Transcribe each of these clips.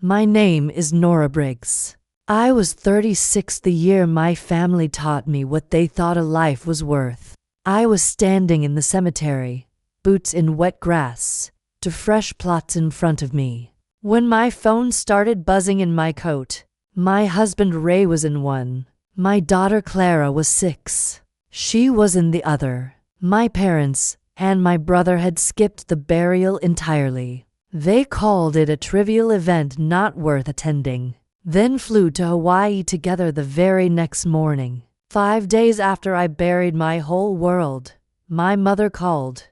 My name is Nora Briggs. I was 36 the year my family taught me what they thought a life was worth. I was standing in the cemetery, boots in wet grass, to fresh plots in front of me, when my phone started buzzing in my coat. My husband Ray was in one. My daughter Clara was 6. She was in the other. My parents and my brother had skipped the burial entirely. They called it a trivial event not worth attending, then flew to Hawaii together the very next morning. 5 days after I buried my whole world, my mother called,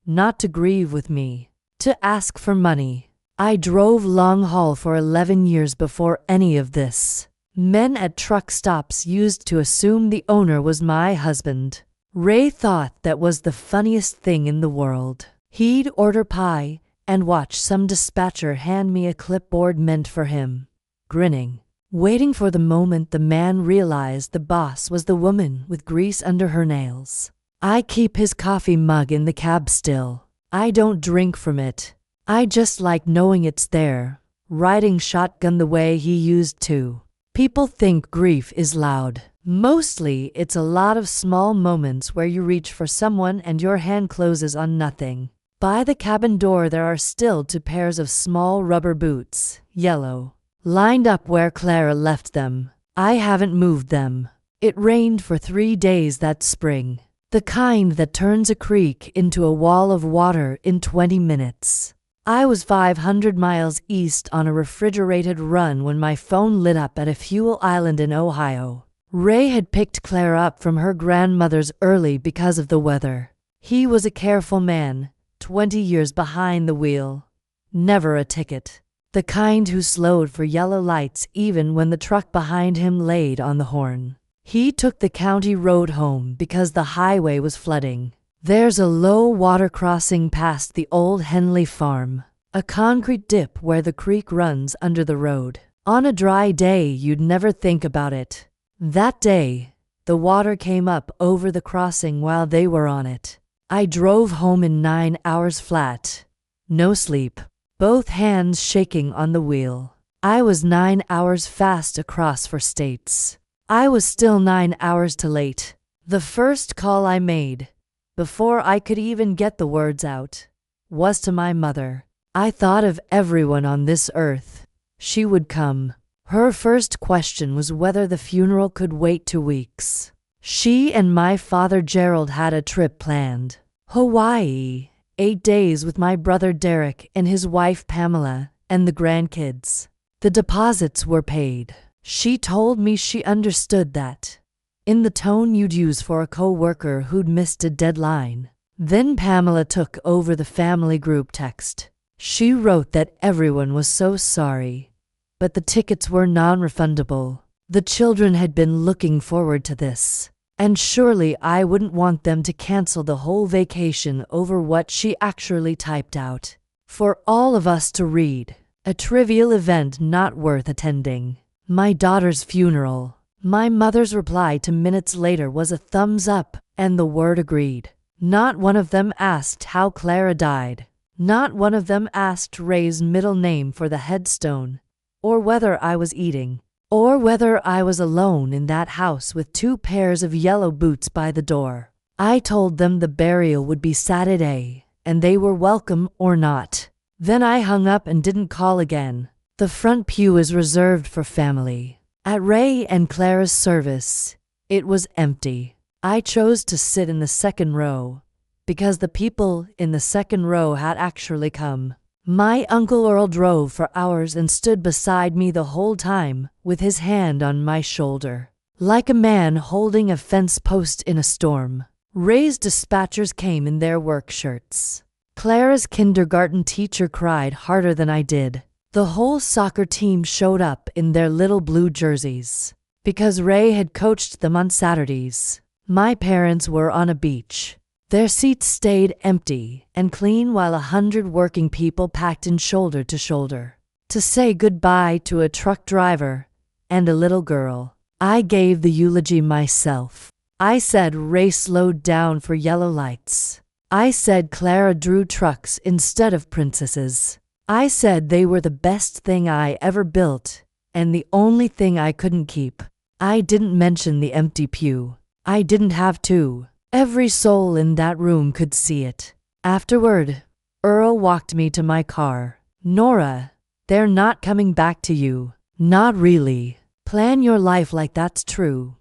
not to grieve with me, to ask for money. I drove long haul for 11 years before any of this. Men at truck stops used to assume the owner was my husband. Ray thought that was the funniest thing in the world. He'd order pie and watch some dispatcher hand me a clipboard meant for him, grinning, waiting for the moment the man realized the boss was the woman with grease under her nails. I keep his coffee mug in the cab still. I don't drink from it. I just like knowing it's there, riding shotgun the way he used to. People think grief is loud. Mostly, it's a lot of small moments where you reach for someone and your hand closes on nothing. By the cabin door there are still 2 pairs of small rubber boots, yellow, lined up where Clara left them. I haven't moved them. It rained for 3 days that spring, the kind that turns a creek into a wall of water in 20 minutes. I was 500 miles east on a refrigerated run when my phone lit up at a fuel island in Ohio. Ray had picked Clara up from her grandmother's early because of the weather. He was a careful man, 20 years behind the wheel. Never a ticket. The kind who slowed for yellow lights even when the truck behind him laid on the horn. He took the county road home because the highway was flooding. There's a low water crossing past the old Henley farm, a concrete dip where the creek runs under the road. On a dry day, you'd never think about it. That day, the water came up over the crossing while they were on it. I drove home in 9 hours flat. No sleep, both hands shaking on the wheel. I was 9 hours fast across for states. I was still 9 hours too late. The first call I made, before I could even get the words out, was to my mother. I thought of everyone on this earth. She would come. Her first question was whether the funeral could wait 2 weeks. She and my father Gerald had a trip planned. Hawaii, 8 days with my brother Derek and his wife Pamela and the grandkids. The deposits were paid. She told me she understood that, in the tone you'd use for a co-worker who'd missed a deadline. Then Pamela took over the family group text. She wrote that everyone was so sorry, but the tickets were non-refundable. The children had been looking forward to this, and surely I wouldn't want them to cancel the whole vacation over what she actually typed out. For all of us to read, a trivial event not worth attending. My daughter's funeral. My mother's reply 2 minutes later was a thumbs up and the word agreed. Not one of them asked how Clara died. Not one of them asked Ray's middle name for the headstone, or whether I was eating, or whether I was alone in that house with 2 pairs of yellow boots by the door. I told them the burial would be Saturday, and they were welcome or not. Then I hung up and didn't call again. The front pew is reserved for family. At Ray and Clara's service, it was empty. I chose to sit in the 2nd row, because the people in the 2nd row had actually come. My Uncle Earl drove for hours and stood beside me the whole time, with his hand on my shoulder, like a man holding a fence post in a storm. Ray's dispatchers came in their work shirts. Clara's kindergarten teacher cried harder than I did. The whole soccer team showed up in their little blue jerseys, because Ray had coached them on Saturdays. My parents were on a beach. Their seats stayed empty and clean while 100 working people packed in shoulder to shoulder to say goodbye to a truck driver and a little girl. I gave the eulogy myself. I said Ray slowed down for yellow lights. I said Clara drew trucks instead of princesses. I said they were the best thing I ever built, and the only thing I couldn't keep. I didn't mention the empty pew. I didn't have to. Every soul in that room could see it. Afterward, Earl walked me to my car. Nora, they're not coming back to you. Not really. Plan your life like that's true.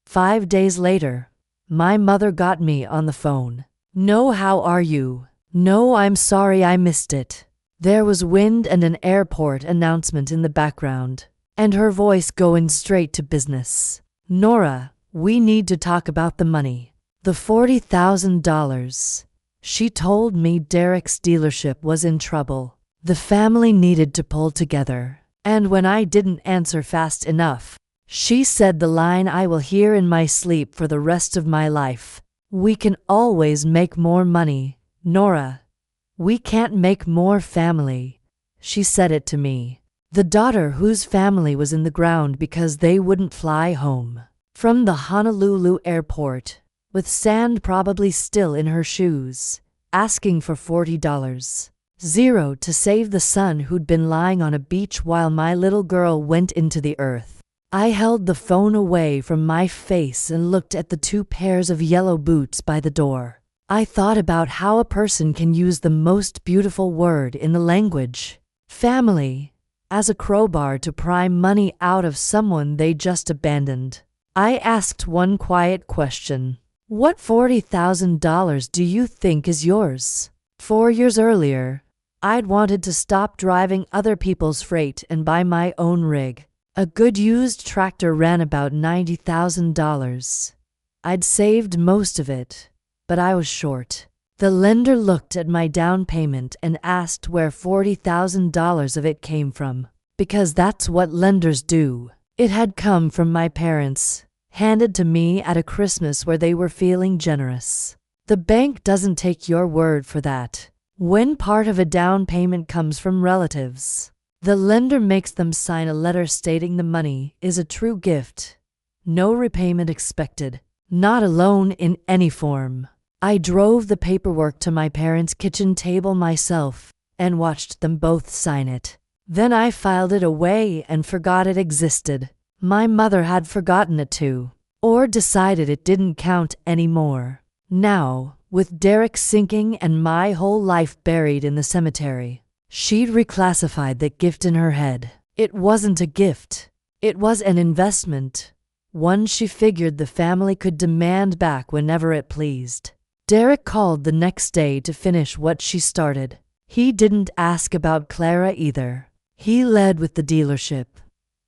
5 days later, my mother got me on the phone. No, how are you? No, I'm sorry I missed it. There was wind and an airport announcement in the background, and her voice going straight to business. Nora, we need to talk about the money. The $40,000. She told me Derek's dealership was in trouble. The family needed to pull together. And when I didn't answer fast enough, she said the line I will hear in my sleep for the rest of my life. We can always make more money, Nora. We can't make more family. She said it to me. The daughter whose family was in the ground because they wouldn't fly home from the Honolulu airport, with sand probably still in her shoes, asking for $40. Zero to save the son who'd been lying on a beach while my little girl went into the earth. I held the phone away from my face and looked at the 2 pairs of yellow boots by the door. I thought about how a person can use the most beautiful word in the language, family, as a crowbar to pry money out of someone they just abandoned. I asked one quiet question. What $40,000 do you think is yours? 4 years earlier, I'd wanted to stop driving other people's freight and buy my own rig. A good used tractor ran about $90,000. I'd saved most of it, but I was short. The lender looked at my down payment and asked where $40,000 of it came from, because that's what lenders do. It had come from my parents, handed to me at a Christmas where they were feeling generous. The bank doesn't take your word for that. When part of a down payment comes from relatives, the lender makes them sign a letter stating the money is a true gift. No repayment expected. Not a loan in any form. I drove the paperwork to my parents' kitchen table myself and watched them both sign it. Then I filed it away and forgot it existed. My mother had forgotten it too, or decided it didn't count anymore. Now, with Derek sinking and my whole life buried in the cemetery, she'd reclassified that gift in her head. It wasn't a gift. It was an investment, one she figured the family could demand back whenever it pleased. Derek called the next day to finish what she started. He didn't ask about Clara either. He led with the dealership,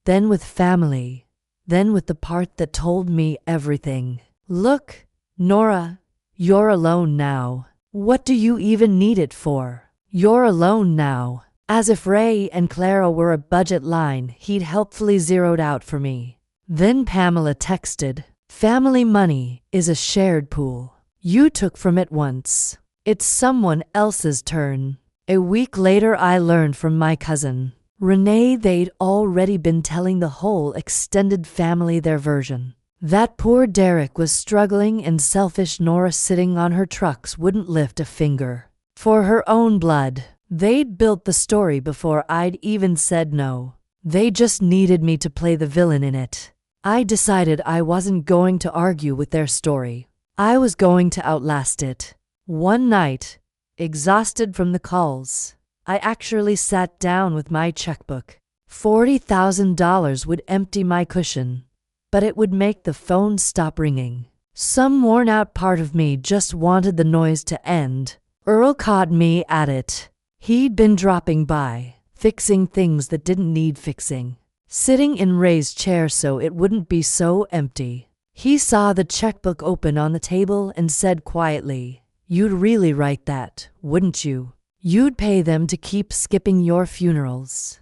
then with family, then with the part that told me everything. Look, Nora, you're alone now. What do you even need it for? You're alone now. As if Ray and Clara were a budget line he'd helpfully zeroed out for me. Then Pamela texted, "Family money is a shared pool. You took from it once. It's someone else's turn." A week later I learned from my cousin, Renee, they'd already been telling the whole extended family their version. That poor Derek was struggling and selfish Nora sitting on her trucks wouldn't lift a finger for her own blood. They'd built the story before I'd even said no. They just needed me to play the villain in it. I decided I wasn't going to argue with their story. I was going to outlast it. One night, exhausted from the calls, I actually sat down with my checkbook. $40,000 would empty my cushion, but it would make the phone stop ringing. Some worn-out part of me just wanted the noise to end. Earl caught me at it. He'd been dropping by, fixing things that didn't need fixing, sitting in Ray's chair so it wouldn't be so empty. He saw the checkbook open on the table and said quietly, "You'd really write that, wouldn't you? You'd pay them to keep skipping your funerals."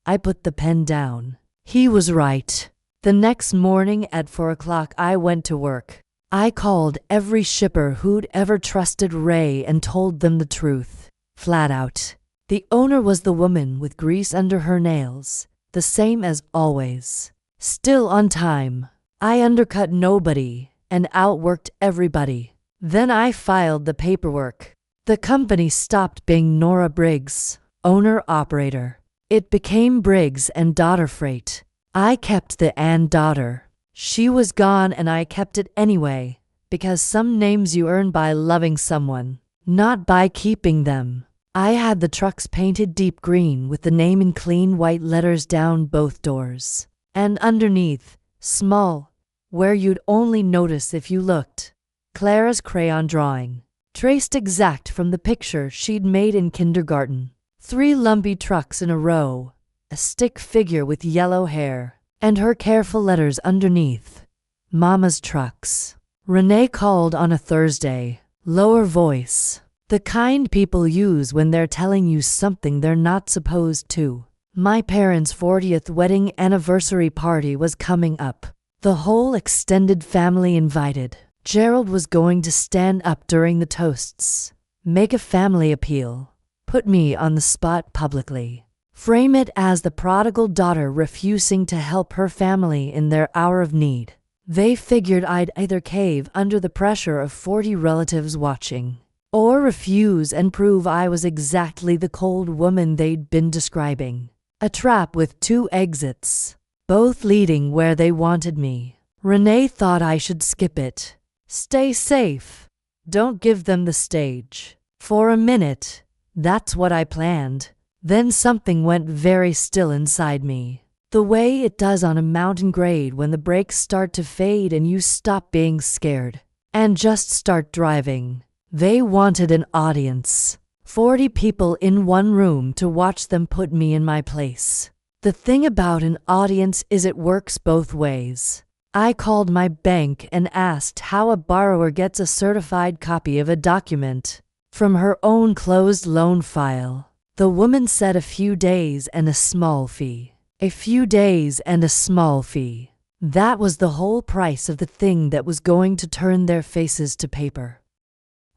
I put the pen down. He was right. The next morning at 4 o'clock I went to work. I called every shipper who'd ever trusted Ray and told them the truth, flat out. The owner was the woman with grease under her nails, the same as always. Still on time. I undercut nobody and outworked everybody. Then I filed the paperwork. The company stopped being Nora Briggs. owner-operator. It became Briggs and Daughter Freight. I kept the and daughter. She was gone and I kept it anyway, because some names you earn by loving someone, not by keeping them. I had the trucks painted deep green with the name in clean white letters down both doors. And underneath, small, where you'd only notice if you looked, Clara's crayon drawing, traced exact from the picture she'd made in kindergarten. 3 lumpy trucks in a row, a stick figure with yellow hair, and her careful letters underneath. Mama's trucks. Renee called on a Thursday, lower voice, the kind people use when they're telling you something they're not supposed to. My parents' 40th wedding anniversary party was coming up. The whole extended family invited. Gerald was going to stand up during the toasts, make a family appeal, put me on the spot publicly, frame it as the prodigal daughter refusing to help her family in their hour of need. They figured I'd either cave under the pressure of 40 relatives watching, or refuse and prove I was exactly the cold woman they'd been describing. A trap with 2 exits, both leading where they wanted me. Renee thought I should skip it. Stay safe. Don't give them the stage. For a minute, that's what I planned. Then something went very still inside me. The way it does on a mountain grade when the brakes start to fade and you stop being scared and just start driving. They wanted an audience. 40 people in one room to watch them put me in my place. The thing about an audience is it works both ways. I called my bank and asked how a borrower gets a certified copy of a document from her own closed loan file. The woman said a few days and a small fee. A few days and a small fee. That was the whole price of the thing that was going to turn their faces to paper.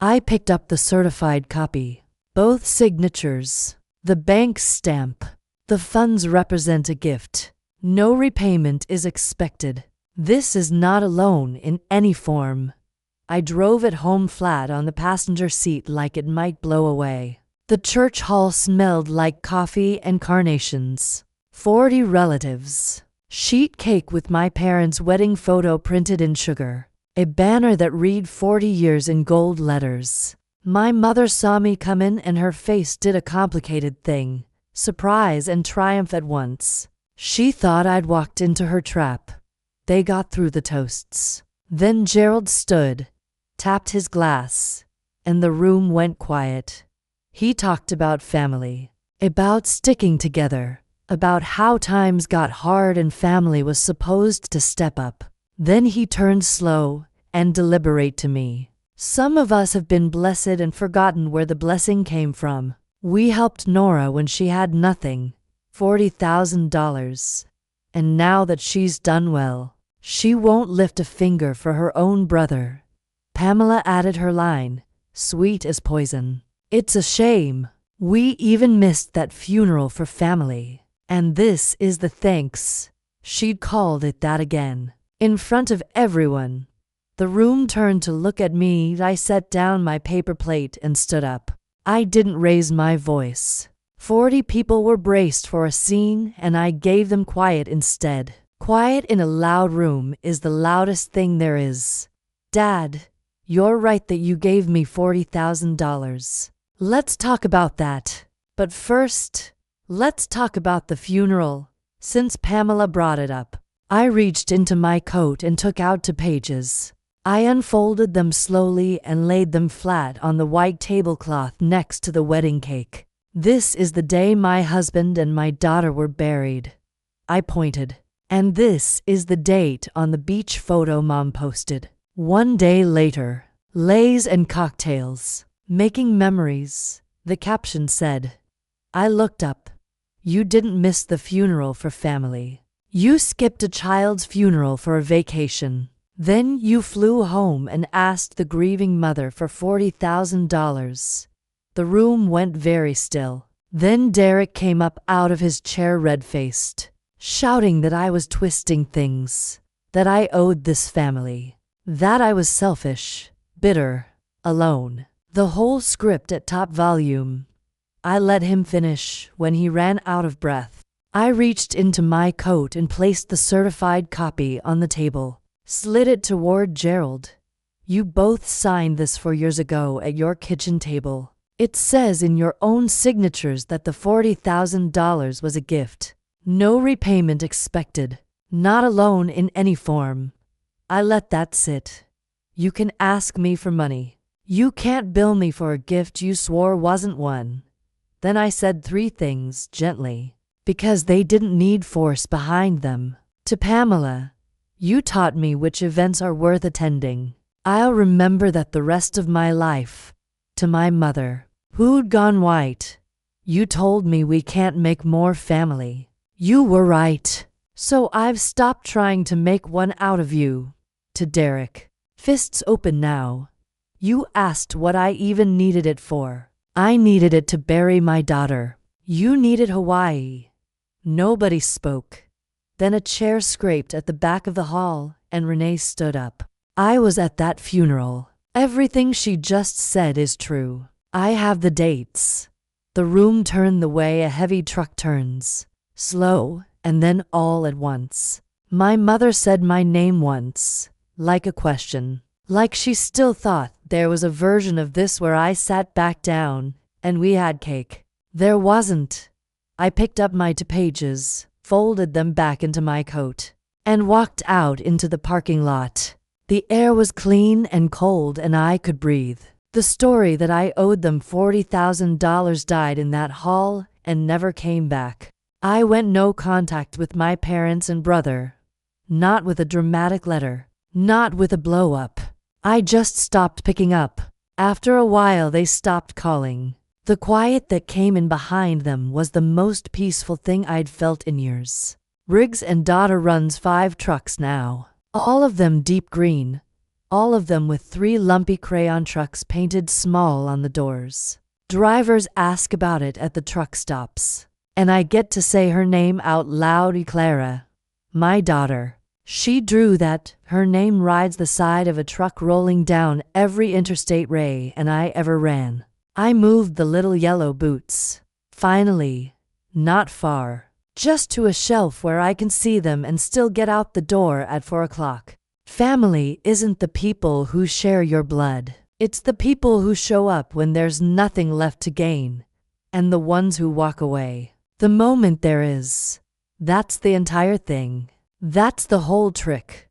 I picked up the certified copy. Both signatures. The bank's stamp. The funds represent a gift. No repayment is expected. This is not a loan in any form. I drove it home flat on the passenger seat like it might blow away. The church hall smelled like coffee and carnations. 40 relatives. Sheet cake with my parents' wedding photo printed in sugar. A banner that read 40 years in gold letters. My mother saw me come in and her face did a complicated thing. Surprise and triumph at once. She thought I'd walked into her trap. They got through the toasts. Then Gerald stood, tapped his glass, and the room went quiet. He talked about family, about sticking together, about how times got hard and family was supposed to step up. Then he turned slow and deliberate to me. Some of us have been blessed and forgotten where the blessing came from. We helped Nora when she had nothing, $40,000. And now that she's done well, she won't lift a finger for her own brother. Pamela added her line, sweet as poison. It's a shame. We even missed that funeral for family. And this is the thanks. She'd called it that again. In front of everyone. The room turned to look at me. I set down my paper plate and stood up. I didn't raise my voice. 40 people were braced for a scene and I gave them quiet instead. Quiet in a loud room is the loudest thing there is. Dad, you're right that you gave me $40,000. Let's talk about that. But first, let's talk about the funeral, since Pamela brought it up. I reached into my coat and took out 2 pages. I unfolded them slowly and laid them flat on the white tablecloth next to the wedding cake. This is the day my husband and my daughter were buried. I pointed. And this is the date on the beach photo Mom posted. 1 day later. Lays and cocktails. Making memories, the caption said. I looked up. You didn't miss the funeral for family. You skipped a child's funeral for a vacation. Then you flew home and asked the grieving mother for $40,000. The room went very still. Then Derek came up out of his chair red-faced, shouting that I was twisting things, that I owed this family, that I was selfish, bitter, alone. The whole script at top volume. I let him finish when he ran out of breath. I reached into my coat and placed the certified copy on the table, slid it toward Gerald. You both signed this 4 years ago at your kitchen table. It says in your own signatures that the $40,000 was a gift. No repayment expected. Not a loan in any form. I let that sit. You can ask me for money. You can't bill me for a gift you swore wasn't one. Then I said 3 things gently, because they didn't need force behind them. To Pamela, you taught me which events are worth attending. I'll remember that the rest of my life. To my mother, who'd gone white, you told me we can't make more family. You were right. So I've stopped trying to make one out of you. To Derek, fists open now. You asked what I even needed it for. I needed it to bury my daughter. You needed Hawaii. Nobody spoke. Then a chair scraped at the back of the hall, and Renee stood up. I was at that funeral. Everything she just said is true. I have the dates. The room turned the way a heavy truck turns. Slow, and then all at once. My mother said my name once, like a question. Like she still thought there was a version of this where I sat back down, and we had cake. There wasn't. I picked up my 2 pages, folded them back into my coat, and walked out into the parking lot. The air was clean and cold, and I could breathe. The story that I owed them $40,000 died in that hall and never came back. I went no contact with my parents and brother. Not with a dramatic letter. Not with a blow-up. I just stopped picking up. After a while they stopped calling. The quiet that came in behind them was the most peaceful thing I'd felt in years. Briggs and Daughter runs 5 trucks now. All of them deep green. All of them with 3 lumpy crayon trucks painted small on the doors. Drivers ask about it at the truck stops. And I get to say her name out loud. Clara. My daughter. She drew that. Her name rides the side of a truck rolling down every interstate Ray and I ever ran. I moved the little yellow boots. Finally. Not far. Just to a shelf where I can see them and still get out the door at 4 o'clock. Family isn't the people who share your blood. It's the people who show up when there's nothing left to gain. And the ones who walk away. The moment there is. That's the entire thing. That's the whole trick.